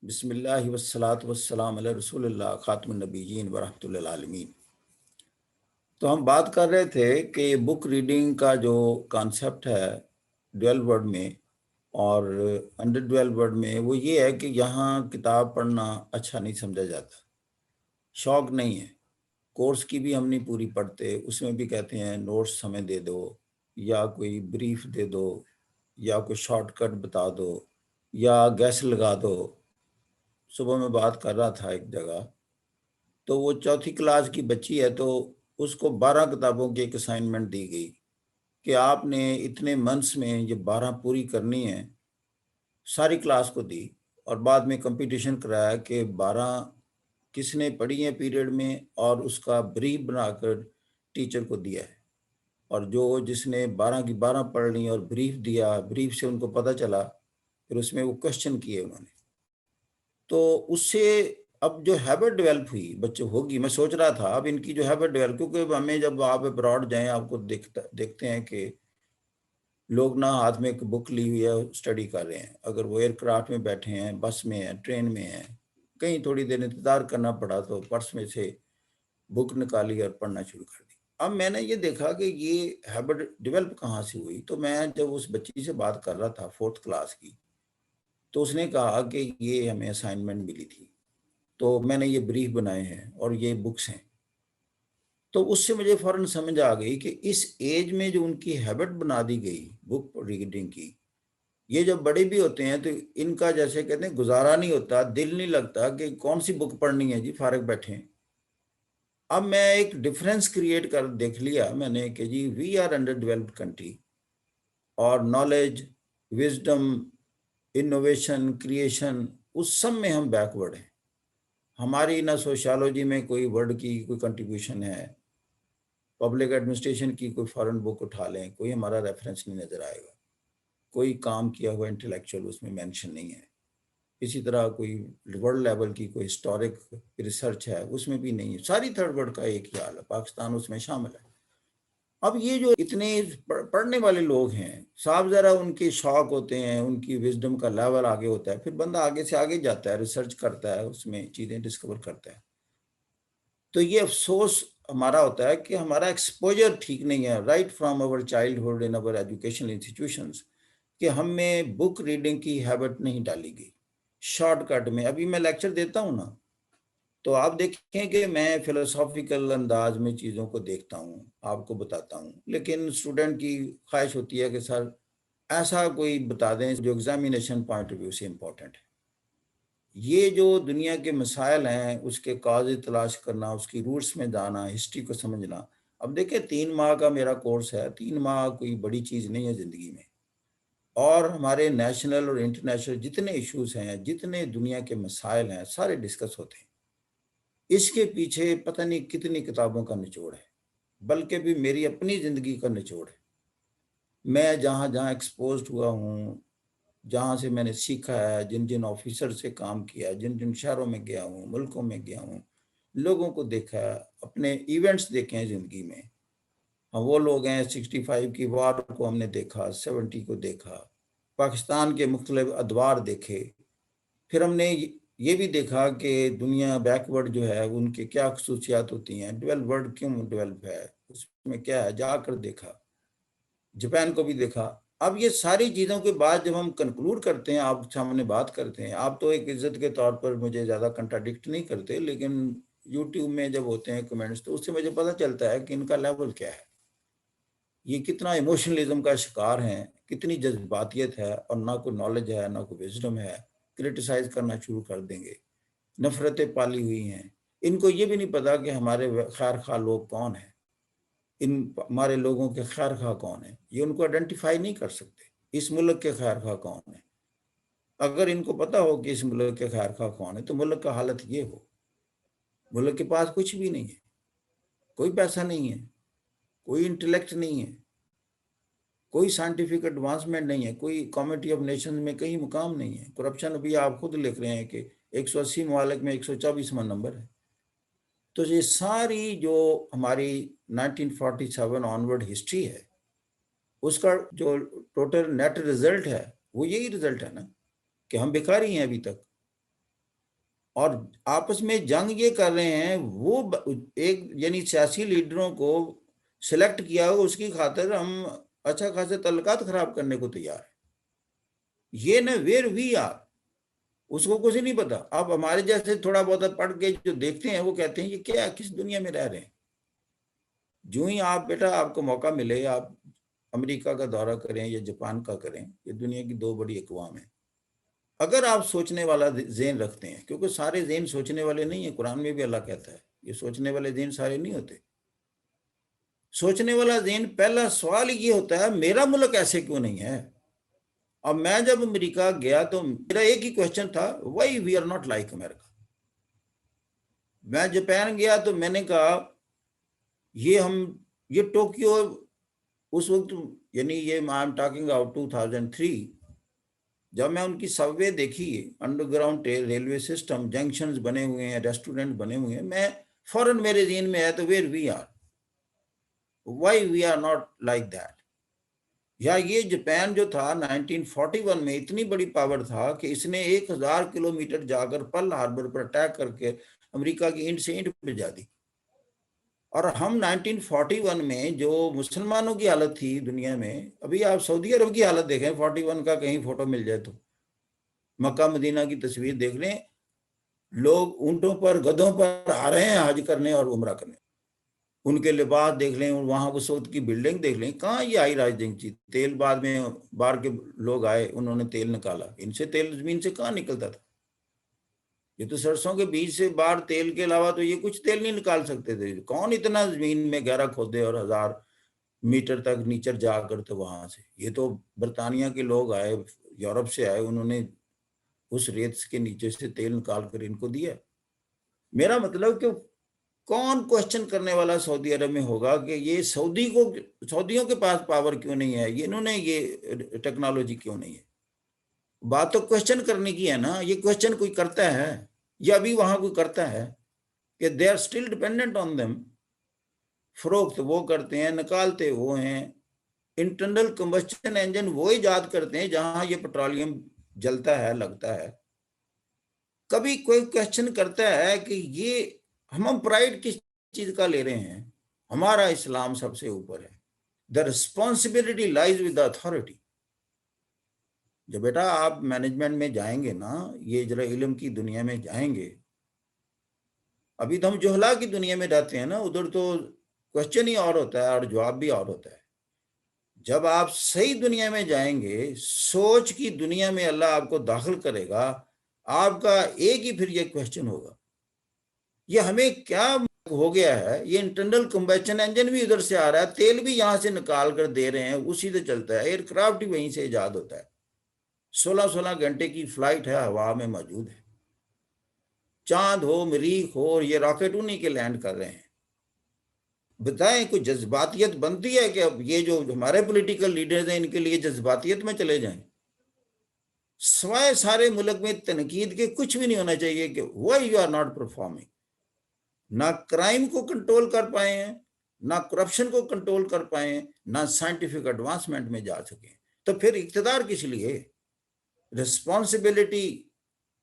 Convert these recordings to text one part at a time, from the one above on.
بسم اللہ والصلاة والسلام علی رسول اللہ خاتم النبیین ورحمۃ اللہ عالمین۔ تو ہم بات کر رہے تھے کہ بک ریڈنگ کا جو کانسیپٹ ہے ڈویل ورڈ میں اور انڈر ڈویل ورڈ میں، وہ یہ ہے کہ یہاں کتاب پڑھنا اچھا نہیں سمجھا جاتا، شوق نہیں ہے۔ کورس کی بھی ہم نہیں پوری پڑھتے، اس میں بھی کہتے ہیں نوٹس ہمیں دے دو، یا کوئی بریف دے دو، یا کوئی شارٹ کٹ بتا دو، یا گیس لگا دو۔ صبح میں بات کر رہا تھا ایک جگہ، تو وہ چوتھی کلاس کی بچی ہے، تو اس کو 12 کتابوں کی ایک اسائنمنٹ دی گئی کہ آپ نے اتنے منتھس میں یہ 12 پوری کرنی ہے، ساری کلاس کو دی، اور بعد میں کمپٹیشن کرایا کہ 12 کس نے پڑھی ہیں پیریڈ میں، اور اس کا بریف بنا کر ٹیچر کو دیا ہے، اور جس نے 12 کی 12 پڑھ لی اور بریف دیا، بریف سے ان کو پتہ چلا، پھر اس میں وہ کوشچن کیے انہوں نے، تو اس سے اب جو ہیبٹ ڈیولپ ہوئی بچے ہوگی، میں سوچ رہا تھا اب ان کی جو ہیبٹ ڈیولپ، کیونکہ ہمیں جب آپ ابراڈ جائیں آپ کو دیکھتے ہیں کہ لوگ نہ ہاتھ میں ایک بک لی ہوئی ہے اسٹڈی کر رہے ہیں، اگر وہ ایئر کرافٹ میں بیٹھے ہیں، بس میں ہیں، ٹرین میں ہیں، کہیں تھوڑی دیر انتظار کرنا پڑا تو پرس میں سے بک نکالی اور پڑھنا شروع کر دی۔ اب میں نے یہ دیکھا کہ یہ ہیبٹ ڈیولپ کہاں سے ہوئی، تو میں جب اس بچی سے بات کر رہا تھا 4th کلاس کی، تو اس نے کہا کہ یہ ہمیں اسائنمنٹ ملی تھی، تو میں نے یہ بریف بنائے ہیں اور یہ بکس ہیں۔ تو اس سے مجھے فوراً سمجھ آ گئی کہ اس ایج میں جو ان کی ہیبٹ بنا دی گئی بک ریڈنگ کی، یہ جب بڑے بھی ہوتے ہیں تو ان کا جیسے کہتے ہیں گزارا نہیں ہوتا، دل نہیں لگتا کہ کون سی بک پڑھنی ہے، جی فارغ بیٹھے ہیں۔ اب میں ایک ڈفرینس کریٹ کر دیکھ لیا میں نے کہ جی we are under developed country, اور نالج، وزڈم، انوویشن، کریشن، اس سب میں ہم بیکورڈ ہیں۔ ہماری نہ سوشالوجی میں کوئی ورڈ کی کوئی کنٹریبیوشن ہے، پبلک ایڈمنسٹریشن کی کوئی فارن بک اٹھا لیں، کوئی ہمارا ریفرنس نہیں نظر آئے گا، کوئی کام کیا ہوا انٹلیکچوئل اس میں مینشن نہیں ہے۔ اسی طرح کوئی ورلڈ لیول کی کوئی ہسٹورک ریسرچ ہے، اس میں بھی نہیں ہے۔ ساری تھرڈ ورلڈ کا ایک ہی حال ہے، پاکستان اس میں شامل ہے۔ اب یہ جو اتنے پڑھنے والے لوگ ہیں، صاحب ذرا ان کے شوق ہوتے ہیں، ان کی وزڈم کا لیول آگے ہوتا ہے، پھر بندہ آگے سے آگے جاتا ہے، ریسرچ کرتا ہے، اس میں چیزیں ڈسکور کرتا ہے۔ تو یہ افسوس ہمارا ہوتا ہے کہ ہمارا ایکسپوجر ٹھیک نہیں ہے، right from over childhood in over educational institutions, کہ ہم میں بک ریڈنگ کی ہیبٹ نہیں ڈالی گئی۔ شارٹ کٹ میں ابھی میں لیکچر دیتا ہوں نا، تو آپ دیکھیں کہ میں فلسافیکل انداز میں چیزوں کو دیکھتا ہوں، آپ کو بتاتا ہوں، لیکن اسٹوڈنٹ کی خواہش ہوتی ہے کہ سر ایسا کوئی بتا دیں جو ایگزامینیشن پوائنٹ آف ویو سے امپورٹنٹ ہے۔ یہ جو دنیا کے مسائل ہیں، اس کے کاز تلاش کرنا، اس کی روٹس میں جانا، ہسٹری کو سمجھنا۔ اب دیکھیں 3 ماہ کا میرا کورس ہے، 3 ماہ کوئی بڑی چیز نہیں ہے زندگی میں، اور ہمارے نیشنل اور انٹرنیشنل جتنے ایشوز ہیں، جتنے دنیا کے مسائل ہیں، سارے ڈسکس ہوتے ہیں۔ اس کے پیچھے پتہ نہیں کتنی کتابوں کا نچوڑ ہے، بلکہ بھی میری اپنی زندگی کا نچوڑ ہے۔ میں جہاں جہاں ایکسپوزڈ ہوا ہوں، جہاں سے میں نے سیکھا ہے، جن جن آفیسر سے کام کیا، جن جن شہروں میں گیا ہوں، ملکوں میں گیا ہوں، لوگوں کو دیکھا ہے، اپنے ایونٹس دیکھے ہیں زندگی میں۔ وہ لوگ ہیں 65 کی وار کو ہم نے دیکھا، 70 کو دیکھا، پاکستان کے مختلف ادوار دیکھے، پھر ہم نے یہ بھی دیکھا کہ دنیا بیکورڈ جو ہے ان کے کیا خصوصیات ہوتی ہیں، ڈویلپ ورلڈ کیوں ڈیولپ ہے، اس میں کیا ہے، جا کر دیکھا، جاپان کو بھی دیکھا۔ اب یہ ساری چیزوں کے بعد جب ہم کنکلوڈ کرتے ہیں، آپ سامنے بات کرتے ہیں، آپ تو ایک عزت کے طور پر مجھے زیادہ کنٹراڈکٹ نہیں کرتے، لیکن یوٹیوب میں جب ہوتے ہیں کمنٹس تو اس سے مجھے پتہ چلتا ہے کہ ان کا لیول کیا ہے، یہ کتنا ایموشنلزم کا شکار ہیں، کتنی جذباتیت ہے، اور نہ کوئی نالج ہے، نہ کوئی وزڈم ہے، کرٹیسائز کرنا شروع کر دیں گے، نفرتیں پالی ہوئی ہیں۔ ان کو یہ بھی نہیں پتا کہ ہمارے خیر خواہ لوگ کون ہیں، ہمارے لوگوں کے خیر خواہ کون ہیں، یہ ان کو آئیڈینٹیفائی نہیں کر سکتے۔ اس ملک کے خیر خواہ کون ہیں؟ اگر ان کو پتا ہو کہ اس ملک کے خیر خواہ کون ہے، تو ملک کا حالت یہ ہو۔ ملک کے پاس کچھ بھی نہیں ہے، کوئی پیسہ نہیں ہے، کوئی انٹلیکٹ نہیں ہے، کوئی سائنٹیفک ایڈوانسمنٹ نہیں ہے، کوئی کمیٹی آف نیشنز میں کہیں مقام نہیں ہے۔ کرپشن ابھی آپ خود لکھ رہے ہیں کہ 180 ممالک میں 124واں نمبر ہے۔ تو یہ ساری جو ہماری 1947 آنورڈ ہسٹری ہے، اس کا جو ٹوٹل نیٹ رزلٹ ہے وہ یہی رزلٹ ہے نا، کہ ہم بیکاری ہیں ابھی تک۔ اور آپس میں جنگ یہ کر رہے ہیں، وہ ایک یعنی سیاسی لیڈروں کو سلیکٹ کیا ہو، اس کی خاطر ہم اچھا خاصے تعلقات خراب کرنے کو تیار ہیں. یہ نہ ویئر وی آر، اس کو کچھ نہیں پتا. اب ہمارے جیسے تھوڑا بہت پڑھ کے جو دیکھتے ہیں وہ کہتے ہیں یہ کیا، کس دنیا میں رہ رہے ہیں. جو ہی آپ بیٹا آپ کو موقع ملے، آپ امریکہ کا دورہ کریں یا جاپان کا کریں، یہ دنیا کی 2 بڑی اقوام ہیں. اگر آپ سوچنے والا ذہن رکھتے ہیں، کیونکہ سارے ذہن سوچنے والے نہیں ہیں، قرآن میں بھی اللہ کہتا ہے یہ سوچنے والے ذہن سارے نہیں ہوتے. سوچنے والا ذہن پہلا سوال یہ ہوتا ہے میرا ملک ایسے کیوں نہیں ہے. اب میں جب امریکہ گیا تو میرا ایک ہی کوشچن تھا، why we are not like America. میں جاپان گیا تو میں نے کہا یہ ٹوکیو اس وقت، یعنی یہ آئی ایم ٹاکنگ آؤٹ 2003، جب میں ان کی سب وے دیکھی، under ground railway system, junctions بنے ہوئے ہیں، ریسٹورنٹ بنے ہوئے ہیں، میں فوراً میرے ذہن میں ہے تو where we are, why we are not like that. یا یہ جاپان جو تھا 1941 میں اتنی بڑی پاور تھا کہ اس نے 1000 کلومیٹر جا کر پرل ہاربر پر اٹیک کر کے امریکہ کی اینٹ سے اینٹ بھجا دی. اور ہم 1941 میں جو مسلمانوں کی حالت تھی دنیا میں، ابھی آپ سعودی عرب کی حالت دیکھیں، 41 کا کہیں فوٹو مل جائے تو مکہ مدینہ کی تصویر دیکھ لیں، لوگ اونٹوں پر گدھوں پر آ رہے ہیں حج کرنے اور عمرہ کرنے. ان کے لباس دیکھ لیں، وہاں اس وقت کی بلڈنگ دیکھ لیں. کہاں یہ آئی رائزنگ تھی؟ تیل بعد میں باہر کے لوگ آئے، انہوں نے تیل نکالا. ان سے تیل زمین سے کہاں نکلتا تھا؟ یہ تو سرسوں کے بیج سے باہر تیل کے علاوہ تو یہ کچھ تیل نہیں نکال سکتے تھے. کون اتنا زمین میں گہرا کھودے اور 1000 میٹر تک نیچر جا کر تو وہاں سے. یہ تو برطانیہ کے لوگ آئے، یورپ سے آئے، انہوں نے اس ریت کے نیچے سے تیل نکال کر ان کو دیا. میرا مطلب کہ کون کوشچن کرنے والا سعودی عرب میں ہوگا کہ یہ سعودیوں کے پاس پاور کیوں نہیں ہے، یہ انہوں نے یہ ٹیکنالوجی کیوں نہیں ہے. بات تو کوشچن کرنے کی ہے نا. یہ کوشچن کوئی کرتا ہے یا ابھی وہاں کوئی کرتا ہے کہ they are still dependent on them. فروخت وہ کرتے ہیں، نکالتے وہ ہیں. انٹرنل کمبشن انجن وہ ایجاد کرتے ہیں جہاں یہ پیٹرولیم جلتا ہے، لگتا ہے. کبھی کوئی کوشچن کرتا ہے کہ یہ ہم پرائڈ کس چیز کا لے رہے ہیں؟ ہمارا اسلام سب سے اوپر ہے. The responsibility lies with the authority. جب بیٹا آپ مینجمنٹ میں جائیں گے نا، یہ ذرا علم کی دنیا میں جائیں گے، ابھی تو ہم جہلا کی دنیا میں رہتے ہیں نا، ادھر تو کوشچن ہی اور ہوتا ہے اور جواب بھی اور ہوتا ہے. جب آپ صحیح دنیا میں جائیں گے، سوچ کی دنیا میں اللہ آپ کو داخل کرے گا، آپ کا ایک ہی پھر یہ کوشچن ہوگا، یہ ہمیں کیا ہو گیا ہے؟ یہ انٹرنل کمبشن انجن بھی ادھر سے آ رہا ہے، تیل بھی یہاں سے نکال کر دے رہے ہیں، اسی سے چلتا ہے. ایئر کرافٹ بھی وہیں سے ایجاد ہوتا ہے. 16 گھنٹے کی فلائٹ ہے، ہوا میں موجود ہے. چاند ہو، مریخ ہو، یہ راکٹ انہی کے لینڈ کر رہے ہیں. بتائیں کوئی جذباتیت بنتی ہے کہ اب یہ جو ہمارے پولیٹیکل لیڈرز ہیں ان کے لیے جذباتیت میں چلے جائیں؟ سوائے سارے ملک میں تنقید کے کچھ بھی نہیں ہونا چاہیے کہ why you are not performing. نہ کرائم کو کنٹرول کر پائے ہیں، نہ کرپشن کو کنٹرول کر پائے ہیں، نہ سائنٹیفک ایڈوانسمنٹ میں جا سکیں. تو پھر اقتدار کس لیے؟ Responsibility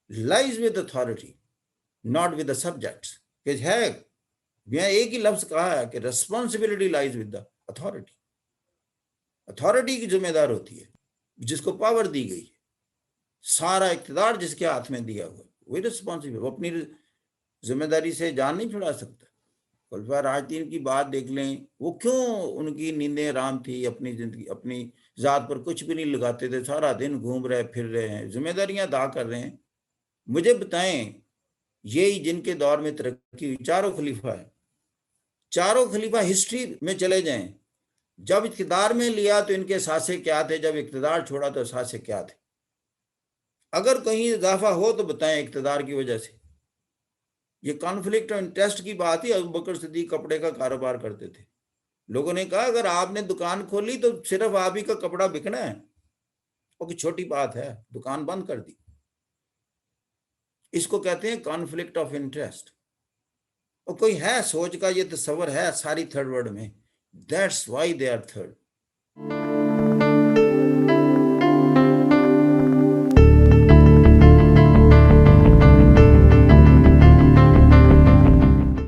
lies with authority not with the subjects. کہ ہے میں ایک ہی لفظ کہا ہے کہ responsibility lies with the authority. Authority کی ذمہ دار ہوتی ہے جس کو پاور دی گئی ہے، سارا اقتدار جس کے ہاتھ میں دیا ہوا، وہی ریسپانسبل. وہ اپنی ذمہ داری سے جان نہیں چھڑا سکتا. خلفائے راشدین کی بات دیکھ لیں، وہ کیوں ان کی نیندیں حرام تھی، اپنی زندگی اپنی ذات پر کچھ بھی نہیں لگاتے تھے، سارا دن گھوم رہے پھر رہے ہیں، ذمہ داریاں ادا کر رہے ہیں. مجھے بتائیں، یہی جن کے دور میں ترقی ہوئی، چاروں خلیفہ ہیں. چاروں خلیفہ ہسٹری میں چلے جائیں، جب اقتدار میں لیا تو ان کے ساسے کیا تھے، جب اقتدار چھوڑا تو ساسے کیا تھے. اگر کہیں اضافہ ہو تو بتائیں اقتدار کی وجہ سے. یہ کانفلکٹ آف انٹرسٹ کی بات ہی. ابو بکر صدیق کپڑے کا کاروبار کرتے تھے. لوگوں نے کہا اگر آپ نے دکان کھولی تو صرف آپ ہی کا کپڑا بکنا ہے. وہ چھوٹی بات ہے، دکان بند کر دی. اس کو کہتے ہیں کانفلکٹ آف انٹرسٹ. اور کوئی ہے سوچ کا یہ تصور ہے ساری تھرڈ ورلڈ میں. That's why they are third.